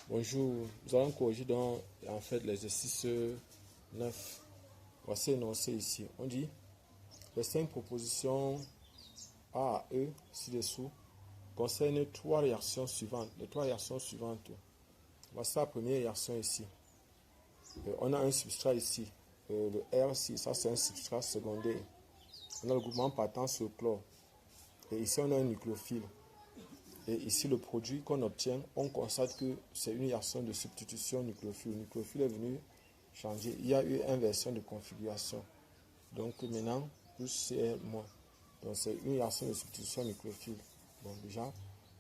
Bonjour, nous allons corriger donc en fait l'exercice 9. Voici énoncé ici. On dit les 5 propositions A à E ci-dessous concernent 3 réactions suivantes. Les 3 réactions suivantes. Voici la première réaction ici. On a un substrat ici. Le R, ça c'est un substrat secondaire. On a le groupement partant sur le chlore. Et ici on a un nucléophile. Et ici, le produit qu'on obtient, on constate que c'est une réaction de substitution nucléophile. Le nucléophile est venu changer. Il y a eu inversion de configuration. Donc maintenant, plus Cl-. Donc c'est une réaction de substitution nucléophile. Bon, déjà,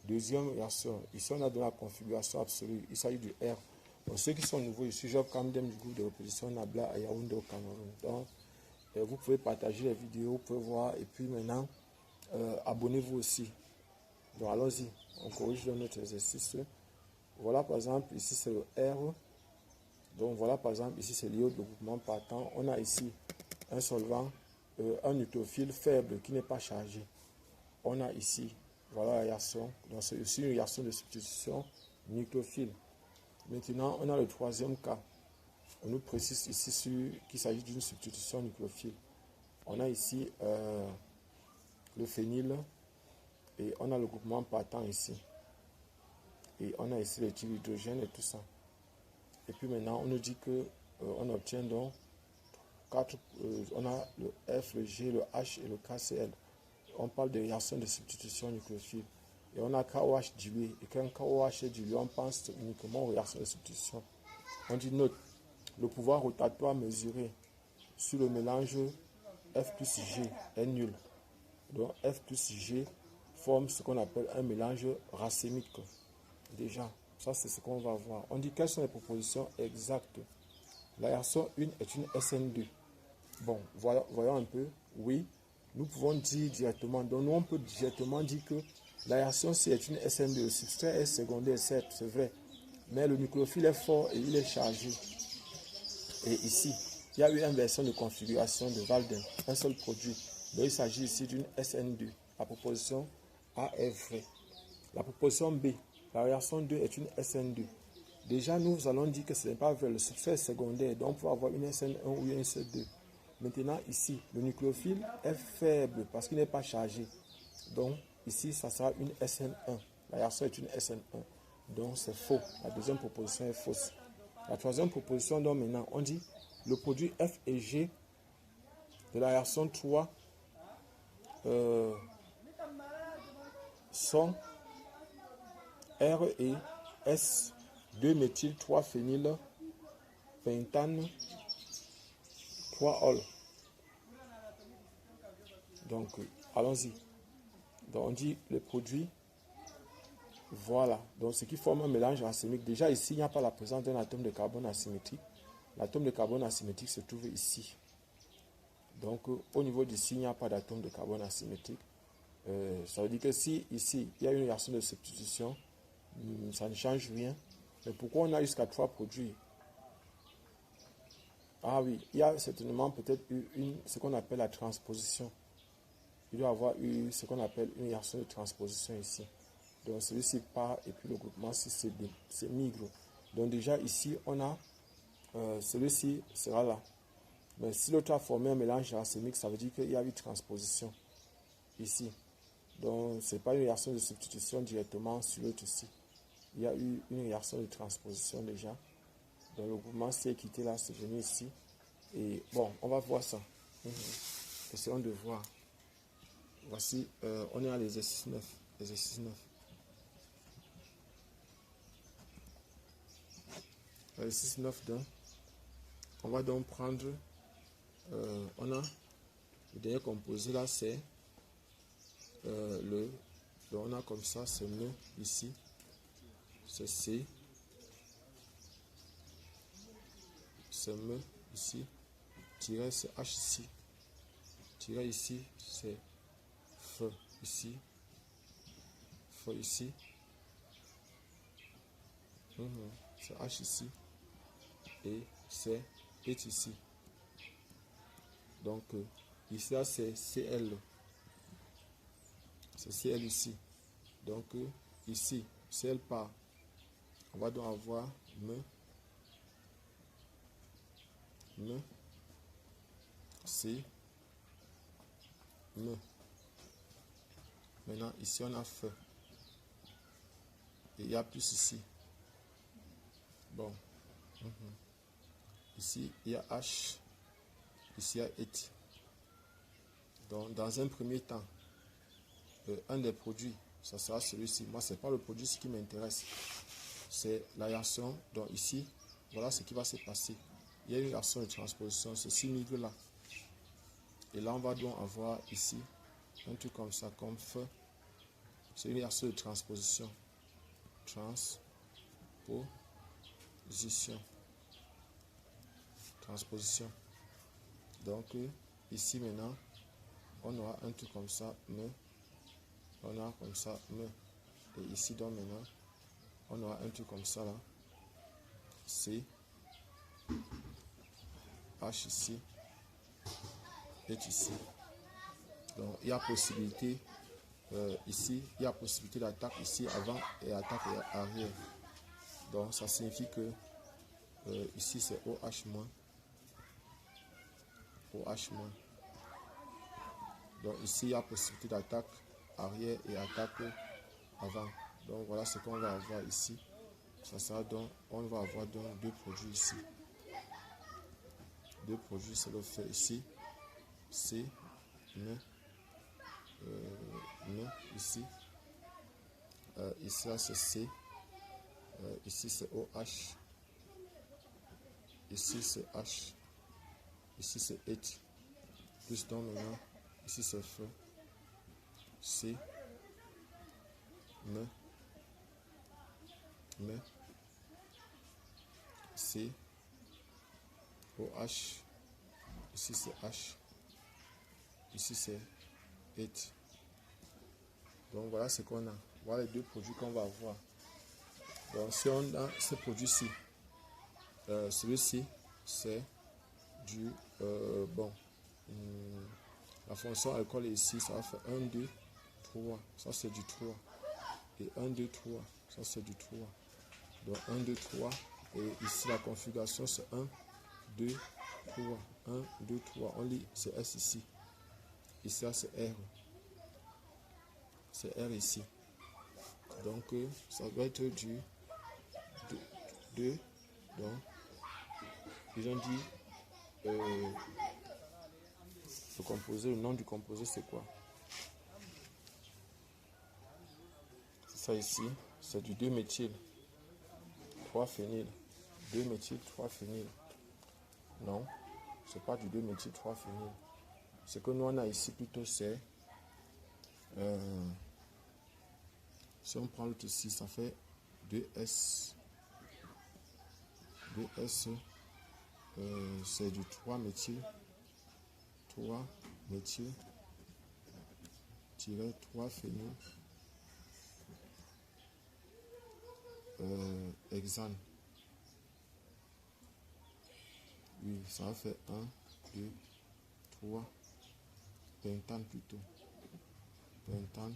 deuxième réaction. Ici, on a de la configuration absolue. Il s'agit du R. Donc ceux qui sont nouveaux ici, Job Kamdem du groupe de reposition Nabla à Yaoundé au Cameroun. Donc, vous pouvez partager les vidéos, vous pouvez voir. Et puis maintenant, abonnez-vous aussi. Donc allons-y, on corrige notre exercice. Voilà par exemple, ici c'est le R. Donc voilà par exemple, ici c'est l'iode, le groupement partant. On a ici un solvant, un nucléophile faible qui n'est pas chargé. On a ici, voilà la réaction. Donc c'est aussi une réaction de substitution nucléophile. Maintenant, on a le troisième cas. On nous précise ici qu'il s'agit d'une substitution nucléophile. On a ici le phényl. Et on a le groupement partant ici. Et on a ici l'éthylhydrogène et tout ça. Et puis maintenant, on nous dit que on obtient donc 4, on a le F, le G, le H et le KCl. On parle de réaction de substitution nucléophile. Et on a KOH dilué. Et quand KOH est dilué, on pense uniquement aux réactions de substitution. On dit note, le pouvoir rotatoire mesuré sur le mélange F plus G est nul. Donc F plus G forme ce qu'on appelle un mélange racémique. Déjà, ça c'est ce qu'on va voir. On dit quelles sont les propositions exactes. La réaction 1 est une SN2. Bon, voyons un peu. Oui, nous pouvons dire directement. Donc nous on peut directement dire que la réaction C est une SN2. Le substrat est secondaire, certes, c'est vrai. Mais le nucléophile est fort et il est chargé. Et ici, il y a eu une inversion de configuration de Walden. Un seul produit. Donc il s'agit ici d'une SN2. La proposition A est vraie. La proposition B, la réaction 2 est une SN2. Déjà, nous allons dire que ce n'est pas vrai. Le substrat est secondaire, donc on peut avoir une SN1 ou une SN2. Maintenant, ici, le nucléophile est faible parce qu'il n'est pas chargé. Donc, ici, ça sera une SN1. La réaction est une SN1. Donc, c'est faux. La deuxième proposition est fausse. La troisième proposition, donc maintenant, on dit le produit F et G de la réaction 3 sont R et S, 2-méthyl, 3-phényl, pentane, 3-ol. Donc, allons-y. Donc, on dit le produit. Voilà. Donc, ce qui forme un mélange racémique. Déjà, ici, il n'y a pas la présence d'un atome de carbone asymétrique. L'atome de carbone asymétrique se trouve ici. Donc, au niveau d'ici, il n'y a pas d'atome de carbone asymétrique. Ça veut dire que si ici, il y a une réaction de substitution, ça ne change rien. Mais pourquoi on a jusqu'à 3 produits? Ah oui, il y a certainement peut-être eu ce qu'on appelle la transposition. Il doit y avoir eu ce qu'on appelle une réaction de transposition ici. Donc celui-ci part et puis le groupement c'est migre. Donc déjà ici, on a celui-ci sera là. Mais si l'autre a formé un mélange racémique, ça veut dire qu'il y a eu transposition ici. Donc ce n'est pas une réaction de substitution directement sur l'autre ici. Il y a eu une réaction de transposition déjà. Donc le groupement s'est quitté là, c'est venu ici. Et bon, on va voir ça. Essayons de voir. Voici, on est à l'exercice 9. Exercice 9. L'exercice 9 donc. On va donc prendre, on a le dernier composé là, c'est donc on a comme ça, c'est M ici, c'est C, c'est M ici, tiret c'est H ici, tiret ici c'est F ici, F ici, c'est H ici, et c'est H ici. Donc ici là c'est Cl. C'est Cl ici. Donc ici, Cl part. On va donc avoir C, Maintenant, ici, on a feu. Et il y a plus ici. Bon. Ici, il y a H. Ici, il y a it. Donc, dans un premier temps, un des produits, ça sera celui-ci. Moi, ce n'est pas le produit qui m'intéresse. C'est la réaction. Donc, ici, voilà ce qui va se passer. Il y a une réaction de transposition. Ceci migre là. Et là, on va donc avoir ici un truc comme ça, comme feu. C'est une réaction de transposition. Transposition. Donc, ici maintenant, on aura un truc comme ça, on aura comme ça, et ici donc maintenant, on aura un truc comme ça là, C, H ici, H ici. Donc, il y a possibilité, ici, il y a possibilité d'attaque ici avant et attaque arrière. Donc, ça signifie que ici c'est OH-, OH-. Donc ici, il y a possibilité d'attaque arrière et attaque avant. Donc voilà ce qu'on va avoir ici. Ça sera donc, on va avoir donc deux produits ici. Deux produits, c'est le fait ici. C, ici. Ici, là, c'est C. Ici, c'est OH. Ici, c'est H. Ici, c'est H. Plus donc maintenant, ici, c'est feu. C, C, OH, ici c'est H, ici c'est H. Donc voilà ce qu'on a. Voilà les deux produits qu'on va avoir. Donc si on a ce produit-ci, celui-ci c'est du bon. La fonction alcool est ici, ça va faire 1, 2, 3. Ça c'est du 3. Et 1, 2, 3. Ça c'est du 3. Donc 1, 2, 3. Et ici la configuration c'est 1, 2, 3. 1, 2, 3. On lit, c'est S ici. Et ça c'est R. C'est R ici. Donc ça doit être du 2. Donc ils ont dit le composé, le nom du composé c'est quoi? C'est ça ici. C'est du 2-méthyl 3-phényl. 2-méthyl 3-phényl. Non, c'est pas du 2-méthyl 3-phényl. Ce que nous on a ici plutôt c'est si on prend l'autre ici, ça fait 2S. 2S, c'est du 3-méthyl. 3-méthyl 3-phényl. Hexane. Oui, ça va faire 1, 2, 3. Pentane plutôt. Pentane.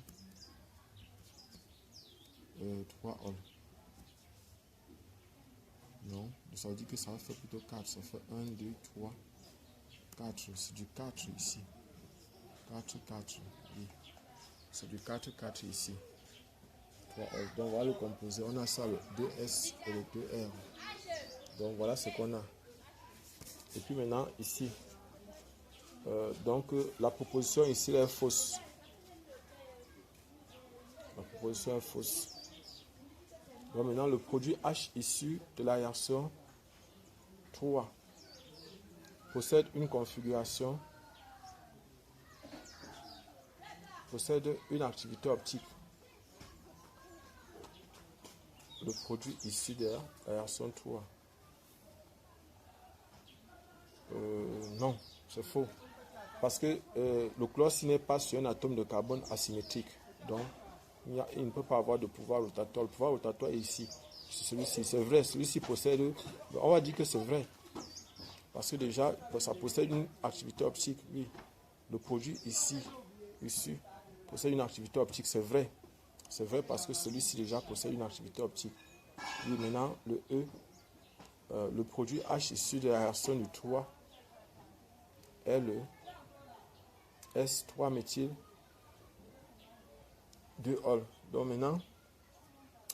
3 ol. Non, ça veut dire que ça va faire plutôt 4. Ça fait 1, 2, 3, 4. C'est du 4 ici. 4, 4. Oui. C'est du 4, 4 ici. 3 ol. Donc voilà le composé. On a ça, le 2S et le 2R. Donc voilà ce qu'on a. Et puis maintenant, ici. Donc la proposition ici elle est fausse. La proposition est fausse. Donc maintenant, le produit H issu de la réaction 3 possède une configuration, possède une activité optique. Le produit issu de la réaction 3. Non, c'est faux. Parce que le chlore n'est pas sur un atome de carbone asymétrique. Donc, il ne peut pas avoir de pouvoir rotatoire. Le pouvoir rotatoire est ici. C'est celui-ci. C'est vrai. Celui-ci possède... On va dire que c'est vrai. Parce que déjà, ça possède une activité optique. Oui. Le produit ici possède une activité optique. C'est vrai. C'est vrai parce que celui-ci déjà possède une activité optique. Oui, maintenant, le E, le produit H issu de la réaction du 3 est le S3-méthyl 2-ol. Donc maintenant,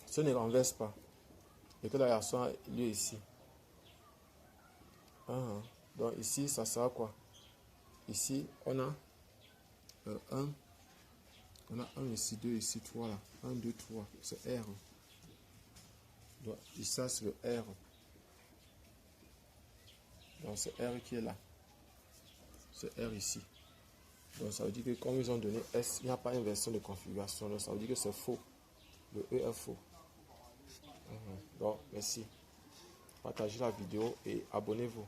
ce ne renverse pas. Et que la réaction a lieu ici. Donc ici, ça sera quoi? Ici, on a 1. On a 1 ici, 2 ici, 3 là. 1, 2, 3. C'est R. Donc, et ça, c'est le R. Donc, c'est R qui est là. C'est R ici. Donc, ça veut dire que comme ils ont donné S, il n'y a pas inversion de configuration. Donc, ça veut dire que c'est faux. Le E est faux. Donc, merci. Partagez la vidéo et abonnez-vous.